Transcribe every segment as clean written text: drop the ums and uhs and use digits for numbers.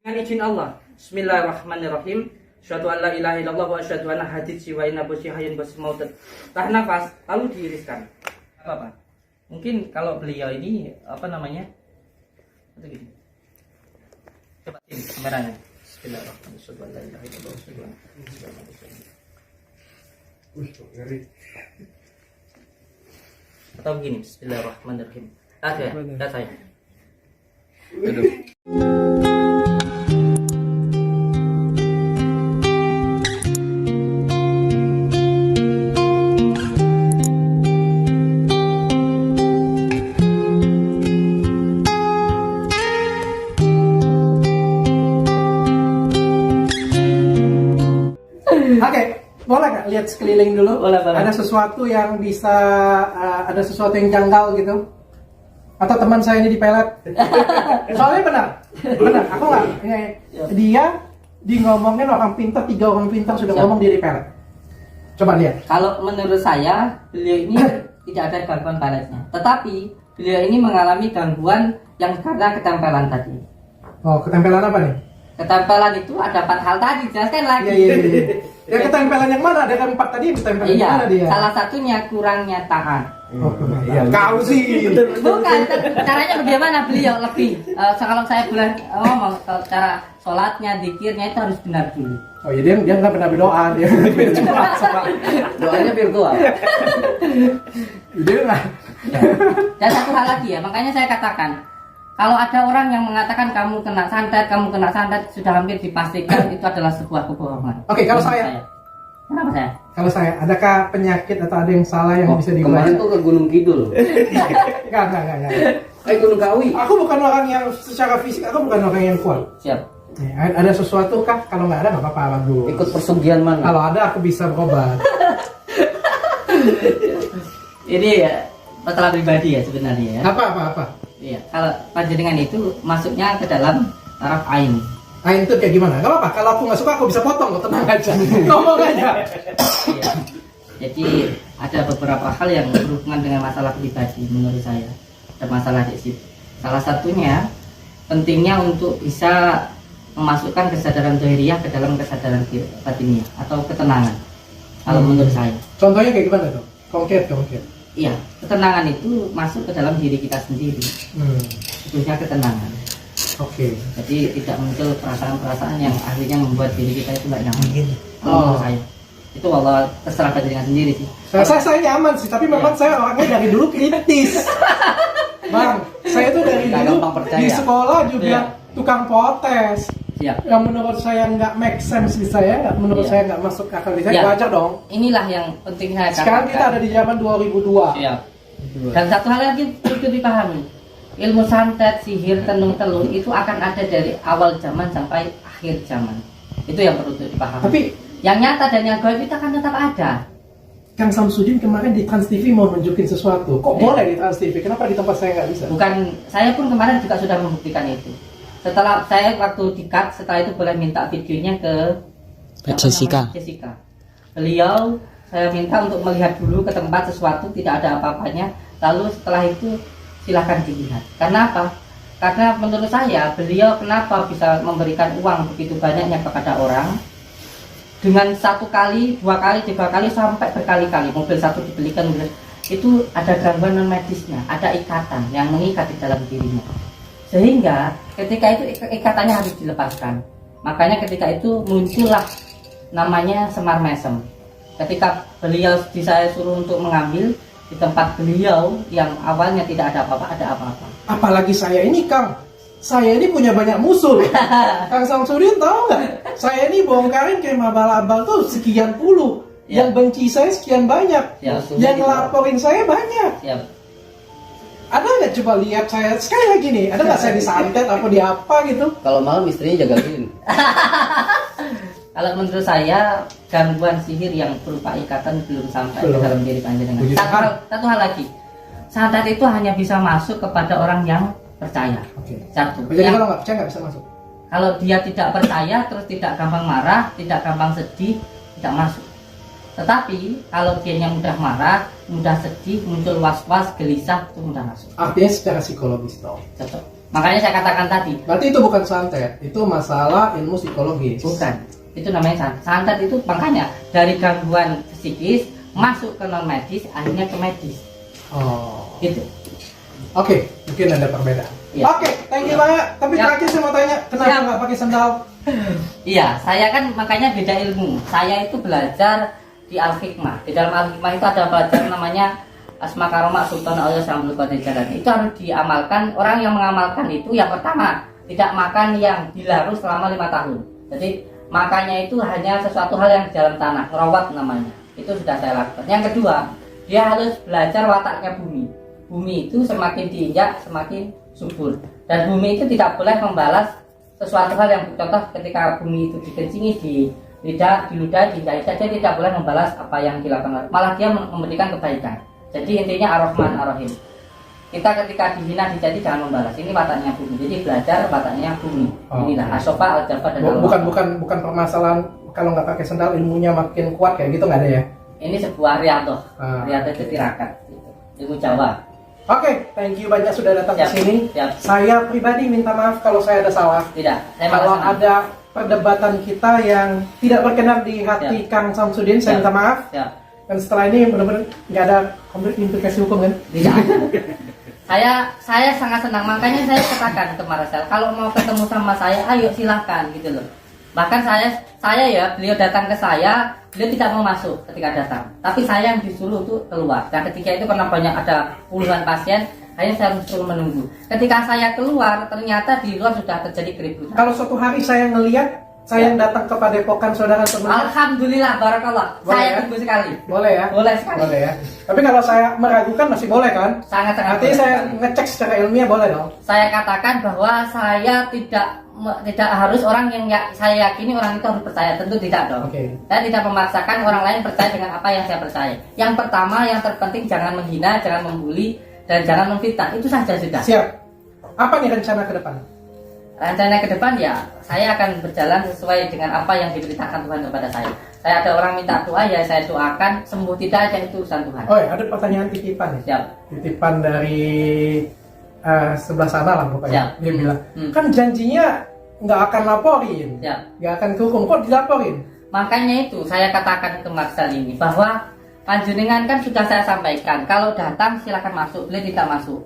Dengan izin Allah. Bismillahirrahmanirrahim. Asyhadu an la ilaha illallah wa asyhadu anna haditsi wa inna busi hayyun basil mautat. Tahan nafas lalu diiriskan. Apa? Mungkin kalau beliau ini apa namanya? Atau gini. Coba ini kameranya. Bismillahirrahmanirrahim. Asyhadu an la ilaha illallah wa asyhadu anna atau begini. Bismillahirrahmanirrahim. Ada ya? Lihat saya. Duduk. Oke, boleh nggak lihat sekeliling dulu? Boleh. Ada sesuatu yang bisa, ada sesuatu yang janggal gitu? Atau teman saya ini dipelet? Soalnya benar. Aku nggak. Dia ngomongin orang pintar, 3 orang pintar sudah ngomong dia dipelet. Coba lihat. Kalau menurut saya, beliau ini tidak ada gangguan peletnya. Tetapi beliau ini mengalami gangguan yang karena ketempelan tadi. Oh, ketempelan apa nih? Ketempelan itu ada 4 hal tadi, jelaskan lagi. Iya. Ya ketempelan yang mana? Ada kan 4 tadi, ketempelan yang mana dia? Salah satunya kurangnya tahan. Oh, iya. Kau sih. Bukan, caranya bagaimana beliau lebih. Kalau saya bilang, mau cara sholatnya, zikirnya itu harus benar dulu. Oh iya, dia nggak pernah berdoa, dia Doanya virtual. Dia nggak. Dan satu hal lagi ya, makanya saya katakan, kalau ada orang yang mengatakan kamu kena santet, sudah hampir dipastikan itu adalah sebuah kebohongan. Oke, kalau saya. Kenapa saya? Kalau saya, adakah penyakit atau ada yang salah yang bisa dibaca? Kemarin tuh ke Gunung Kidul. Enggak. Gunung Kawi. Aku bukan orang yang secara fisik, aku bukan orang yang kuat. Siap. Ada sesuatu kah? Kalau nggak ada nggak apa-apa, bagus. Ikut persugihan mana? Kalau ada aku bisa berobat. Ini ya masalah pribadi ya sebenarnya ya. Apa? Iya. Kalau panjenengan itu masuknya ke dalam taraf ain. Ain itu kayak gimana? Gak apa-apa. Kalau aku nggak suka, aku bisa potong. Kok tenang aja. Ngomong aja. Iya. Jadi ada beberapa hal yang berhubungan dengan masalah pribadi menurut saya. Ada masalah di situ. Salah satunya pentingnya untuk bisa memasukkan kesadaran zahiriyah ke dalam kesadaran batiniah atau ketenangan. Kalau menurut saya. Contohnya kayak gimana tuh? Konkret. Iya, ketenangan itu masuk ke dalam diri kita sendiri. Sebetulnya ketenangan. Oke. Jadi tidak muncul perasaan-perasaan yang akhirnya membuat diri kita itu nggak nyaman. Kalau menurut saya. Itu walau terserah dengan sendiri sih. Saya nyaman sih, tapi memang saya orangnya dari dulu kritis. Bang, saya tuh dari dulu di sekolah juga tukang protes. Siap. Yang menurut saya nggak make sense di saya, menurut saya nggak masuk akal di saya, wajar dong. Inilah yang penting saya katakan. Sekarang kita ada di zaman 2002. Siap. Dan satu hal lagi perlu dipahami. Ilmu santet, sihir, tenung telur itu akan ada dari awal zaman sampai akhir zaman. Itu yang perlu dipahami. Tapi yang nyata dan yang gaib itu akan tetap ada. Kang Samsudin kemarin di Trans TV mau nunjukin sesuatu. Kok boleh di Trans TV? Kenapa di tempat saya nggak bisa? Bukan, saya pun kemarin juga sudah membuktikan itu. Setelah saya waktu di-cut, setelah itu boleh minta videonya ke Jessica. Beliau saya minta untuk melihat dulu ke tempat sesuatu tidak ada apa-apanya. Lalu setelah itu silahkan dilihat. Karena apa? Karena menurut saya beliau kenapa bisa memberikan uang begitu banyaknya kepada orang dengan 1 kali, 2 kali, 3 kali sampai berkali-kali. Mobil satu dibelikan itu ada gangguan non medisnya, ada ikatan yang mengikat di dalam dirinya. Sehingga ketika itu ikatannya harus dilepaskan. Makanya ketika itu muncullah namanya Semar Mesem. Ketika beliau saya suruh untuk mengambil di tempat beliau yang awalnya tidak ada apa-apa, ada apa-apa. Apalagi saya ini, Kang. Saya ini punya banyak musuh. Kang Samsudin tahu nggak? Saya ini bongkarin kayak abal-abal tuh sekian puluh. Ya. Yang benci saya sekian banyak. Ya, yang ngelaporin saya banyak. Siap. Ada nggak coba lihat saya sekali lagi nih? Ada nggak saya disantet apa di apa gitu? Kalau malam istrinya jagain. Kalau menurut saya gangguan sihir yang berupa ikatan belum sampai ke dalam diri panjenengan. Satu hal lagi, santet itu hanya bisa masuk kepada orang yang percaya. Oke. Satu. Jadi kalau nggak percaya nggak bisa masuk. Kalau dia tidak percaya, terus tidak gampang marah, tidak gampang sedih, tidak masuk. Tetapi kalau dia yang mudah marah, mudah sedih, muncul was-was, gelisah, itu mudah masuk. Artinya secara psikologis dong. Cocok. Makanya saya katakan tadi. Berarti itu bukan santet, itu masalah ilmu psikologis. Bukan. Itu namanya santet. Santet itu makanya dari gangguan psikis masuk ke non medis, akhirnya ke medis. Oh. Gitu. Oke, mungkin ada perbedaan. Iya. Oke, thank you banyak. Tapi Ya. terakhir saya mau tanya, kenapa Siap. nggak pakai sandal? Iya, saya kan makanya beda ilmu. Saya itu belajar di Al-Hikmah. Di dalam Al-Hikmah itu ada pelajaran namanya Asma Karomah Sultan Allah Syamsul Qadir Jalani. Itu harus diamalkan. Orang yang mengamalkan itu yang pertama tidak makan yang dilarut selama 5 tahun. Jadi makannya itu hanya sesuatu hal yang di dalam tanah, rawat namanya. Itu sudah saya lakukan. Yang kedua, dia harus belajar wataknya bumi. Bumi itu semakin diinjak semakin subur. Dan bumi itu tidak boleh membalas sesuatu hal yang contoh ketika bumi itu dikencingi di lidah, di ludah, diinjak saja tidak boleh membalas apa yang dilakukan. Malah dia memberikan kebaikan. Jadi intinya Ar-Rahman Ar-Rahim. Kita ketika dihina dicaci jangan membalas. Ini wataknya bumi. Jadi belajar wataknya bumi. Inilah Asofa Al-Jafa dan Bukan permasalahan kalau nggak pakai sandal ilmunya makin kuat kayak gitu, nggak ada ya? Ini sebuah riadoh. Riadoh itu tirakat. Gitu. Ilmu Jawa. Oke, thank you banyak sudah datang ke Siap. sini. Siap. Saya pribadi minta maaf kalau saya ada salah. Tidak. Saya Kalau malah senang. ada perdebatan kita yang tidak berkenan di hati Siap. Kang Samsudin, saya Siap. minta maaf. Siap. Dan setelah ini benar-benar nggak ada implikasi hukum kan? Tidak. saya sangat senang, makanya saya katakan ke Marcel, kalau mau ketemu sama saya, ayo silahkan gitu loh. Bahkan saya ya, beliau datang ke saya, beliau tidak mau masuk ketika datang, tapi saya yang disuruh tuh keluar. Dan ketika itu karena banyak ada puluhan pasien, akhirnya saya disuruh menunggu. Ketika saya keluar, ternyata di luar sudah terjadi keributan. Kalau suatu hari saya ngelihat saya yang datang ke Padepokan saudara teman, Alhamdulillah, barakallah. Boleh Saya ya? tunggu sekali. boleh ya? Boleh sekali. Boleh ya. Tapi kalau saya meragukan masih boleh kan? Sangat-sangat Nanti boleh saya sekali. ngecek secara ilmiah boleh dong. Saya katakan bahwa saya tidak harus orang yang saya yakini orang itu harus percaya, tentu tidak dong. Oke. Saya tidak memaksakan orang lain percaya dengan apa yang saya percaya. Yang pertama, yang terpenting jangan menghina, jangan membuli, dan jangan memfitnah. Itu saja sudah. Siap. Apa nih rencana ke depan? Rencana ke depan ya, saya akan berjalan sesuai dengan apa yang diberitakan Tuhan kepada saya. Saya ada orang minta doa, ya saya doakan, sembuh tidak aja itu urusan Tuhan. Oh ya, ada pertanyaan titipan ya. Siap. Titipan dari sebelah sana lah pokoknya. Siap. Dia bilang, Hmm. kan janjinya nggak akan laporin, Siap. nggak akan kehukum, kok dilaporin? Makanya itu saya katakan ke Marcel ini bahwa panjenengan kan sudah saya sampaikan, kalau datang silakan masuk, beliau tidak masuk.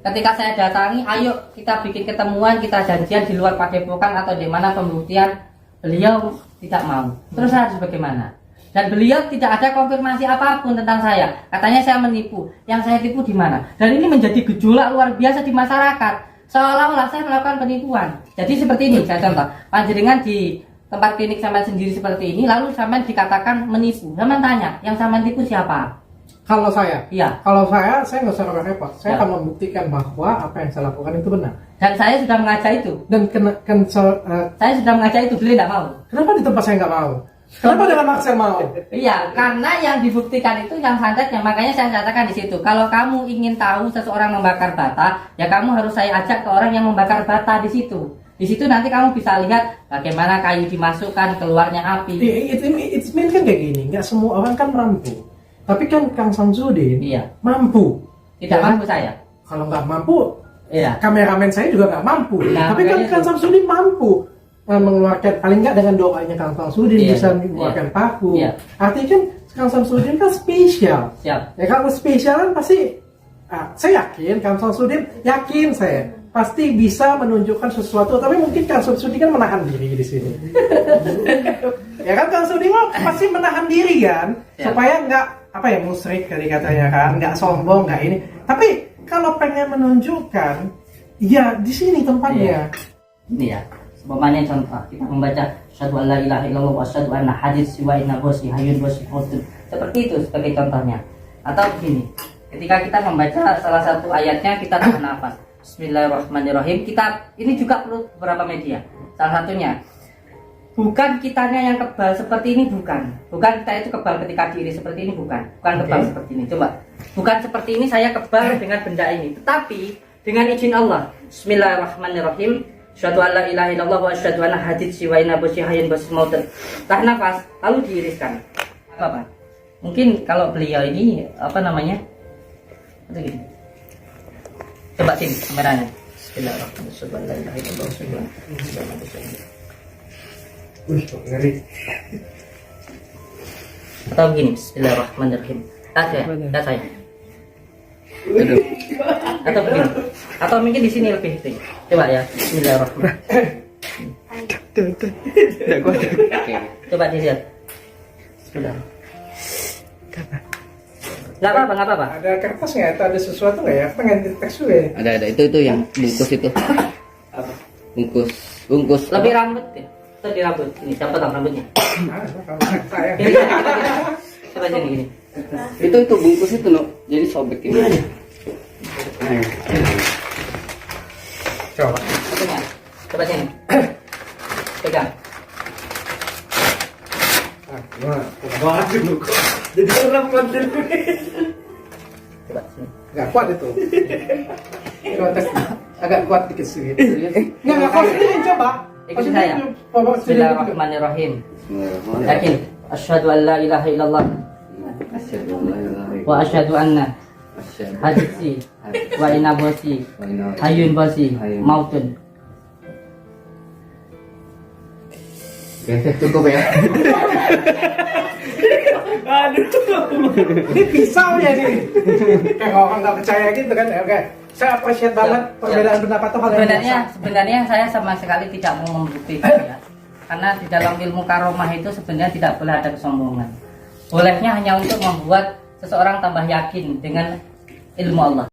Ketika saya datangi, ayo kita bikin ketemuan, kita janjian di luar padepokan atau di mana pembuktian, beliau tidak mau. Terus saya harus bagaimana? Dan beliau tidak ada konfirmasi apapun tentang saya. Katanya saya menipu. Yang saya tipu di mana? Dan ini menjadi gejolak luar biasa di masyarakat. Seolah-olah saya melakukan penipuan. Jadi seperti ini, saya contoh. Panjenengan di tempat klinik sampean sendiri seperti ini, lalu sampean dikatakan menipu. Sampean tanya, yang sampean tipu siapa? Kalau saya, Iya. saya nggak usah repot. Saya Ya. akan membuktikan bahwa apa yang saya lakukan itu benar. Dan saya sudah mengajak itu. Dan Saya sudah mengajak itu, beliau tidak mau. kenapa di tempat saya nggak mau? Kenapa dengan Axel mau? Iya, karena yang dibuktikan itu yang santetnya. Makanya saya katakan di situ, kalau kamu ingin tahu seseorang membakar bata, ya kamu harus saya ajak ke orang yang membakar bata di situ. Di situ nanti kamu bisa lihat bagaimana kayu dimasukkan, keluarnya api. It's mean kan kayak gini, nggak semua orang kan mampu. Tapi kan Kang Samsudin Iya, mampu. tidak Ya, mampu saya. Kalau nggak mampu, Iya. kameramen saya juga nggak mampu. Nah, Tapi kan makanya Kang itu. Samsudin mampu mengeluarkan, paling nggak dengan doanya Kang Samsudin Iya, bisa iya. mengeluarkan paku. Iya. Artinya kan Kang Samsudin kan spesial. Siap. Ya kalau spesial kan pasti, saya yakin Kang Samsudin, yakin saya pasti bisa menunjukkan sesuatu. Tapi mungkin Kang Samsudin kan menahan diri di sini. Ya kan Kang Samsudin pasti menahan diri kan, Ya. supaya nggak apa ya musrik tadi katanya kan, nggak sombong nggak ini. Tapi kalau pengen menunjukkan, ya di sini tempatnya. Ini ya, sebagaimana contoh kita membaca asyhadu an la ilaha illallah wa asyhadu anna hadits wa inna bosi hayyun bosi mautun. Seperti itu sebagai contohnya. Atau begini, ketika kita membaca salah satu ayatnya kita tahan nafas. Bismillahirrahmanirrahim. Kita ini juga perlu beberapa media. Salah satunya, bukan kitanya yang kebal seperti ini, bukan kita itu kebal ketika diri seperti ini, bukan kebal Oke. seperti ini. Coba, bukan seperti ini saya kebal dengan benda ini, tetapi dengan izin Allah. Bismillahirrahmanirrahim. Asyhadu an la ilaha illallah wa asyhadu anna hadits wa inna bosi hayyun bosi mautun. Tahan nafas, lalu diiriskan. Apa? Mungkin kalau beliau ini apa namanya? Itu gini. Coba sini kameranya. Bismillahirrahmanirrahim. Wih, kok ngeri. Atau begini, Bismillahirrahmanirrahim. Lihat saya. Atau begini. Atau mungkin di sini lebih itu. Coba ya, Bismillahirrahmanirrahim. Tidak kuat. Oke. Coba dilihat. Sudah. Nggak apa-apa. Ada kertas nggak? Atau ada sesuatu nggak ya? Pengen teks dulu ya? Ada itu yang bungkus itu. Apa? Bungkus. Lebih rambut ya. Itu di rambut. Ini dapat rambutnya. Ah, kalau saya. Ini, coba sini gini. Itu bungkus itu no. Jadi sobek ini. Ayo. Coba. Satunya. Coba sini. Pegang. Waduh, lu kok jadi orang konten. Coba sini. Nggak kuat itu. Coba tes. Agak kuat dikit sih. Nggak kuat ini coba. Ikuti saya. Bismillahirrahmanirrahim. Yakin. Asyhadu an la ilaha illallah wa asyhadu anna hadisi wa inabosi hayun bosi mautun. Oke, cukup ya. Aduh, ini pisau ya nih. Kayak orang nggak percaya gitu kan? Oke, saya appreciate banget perbedaan pendapat tuh hal yang biasa. Sebenarnya saya sama sekali tidak mau membuktikan ya. Karena di dalam ilmu karomah itu sebenarnya tidak boleh ada kesombongan. Bolehnya hanya untuk membuat seseorang tambah yakin dengan ilmu Allah.